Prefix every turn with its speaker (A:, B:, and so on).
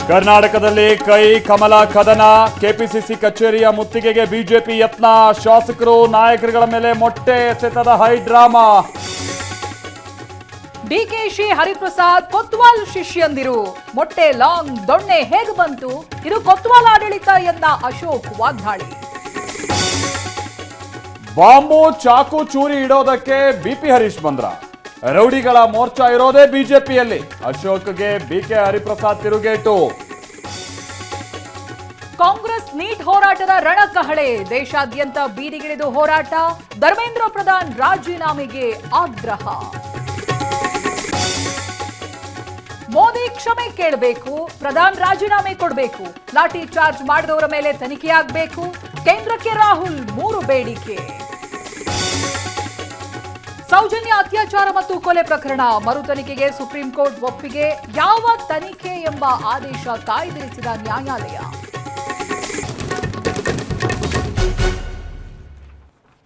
A: ಕರ್ನಾಟಕದಲ್ಲಿ ಕೈ ಕಮಲ ಕದನ, ಕೆಪಿಸಿಸಿ ಕಚೇರಿಯ ಮುತ್ತಿಗೆಗೆ ಬಿಜೆಪಿ ಯತ್ನ, ಶಾಸಕರು ನಾಯಕರುಗಳ ಮೇಲೆ ಮೊಟ್ಟೆ ಎಸೆತದ ಹೈ ಡ್ರಾಮಾ.
B: ಡಿಕೆಶಿ ಹರಿಪ್ರಸಾದ್ ಕೊತ್ವಾಲ್ ಶಿಷ್ಯಂದಿರು, ಮೊಟ್ಟೆ ಲಾಂಗ್ ದೊಣ್ಣೆ ಹೇಗೆ ಬಂತು, ಇದು ಕೊತ್ವಾಲ್ ಆಡಳಿತ ಎಂದ ಅಶೋಕ್ ವಾಗ್ದಾಳಿ.
A: ಬಾಂಬು ಚಾಕು ಚೂರಿ ಇಡೋದಕ್ಕೆ ಬಿಪಿ ಹರೀಶ್ ಬಂದ್ರ, ರೌಡಿಗಳ ಮೋರ್ಚಾ ಇರೋದೇ ಬಿಜೆಪಿಯಲ್ಲಿ, ಅಶೋಕ್ಗೆ ಬಿಕೆ ಹರಿಪ್ರಸಾದ್ ತಿರುಗೇಟು.
B: ಕಾಂಗ್ರೆಸ್ ನೀಟ್ ಹೋರಾಟದ ರಣಕಹಳೆ, ದೇಶಾದ್ಯಂತ ಬೀದಿಗಿಳಿದು ಹೋರಾಟ, ಧರ್ಮೇಂದ್ರ ಪ್ರಧಾನ್ ರಾಜೀನಾಮೆಗೆ ಆಗ್ರಹ. ಮೋದಿ ಕ್ಷಮೆ ಕೇಳಬೇಕು, ಪ್ರಧಾನ್ ರಾಜೀನಾಮೆ ಕೊಡಬೇಕು, ಲಾಠಿ ಚಾರ್ಜ್ ಮಾಡಿದವರ ಮೇಲೆ ತನಿಖೆಯಾಗಬೇಕು, ಕೇಂದ್ರಕ್ಕೆ ರಾಹುಲ್ 3 ಬೇಡಿಕೆ. ಸೌಜನ್ಯ ಅತ್ಯಾಚಾರ ಮತ್ತು ಕೊಲೆ ಪ್ರಕರಣ ಮರು ತನಿಖೆಗೆ ಸುಪ್ರೀಂ ಕೋರ್ಟ್ ಒಪ್ಪಿಗೆ, ಯಾವ ತನಿಖೆ ಎಂಬ ಆದೇಶ ಕಾಯ್ದಿರಿಸಿದ ನ್ಯಾಯಾಲಯ.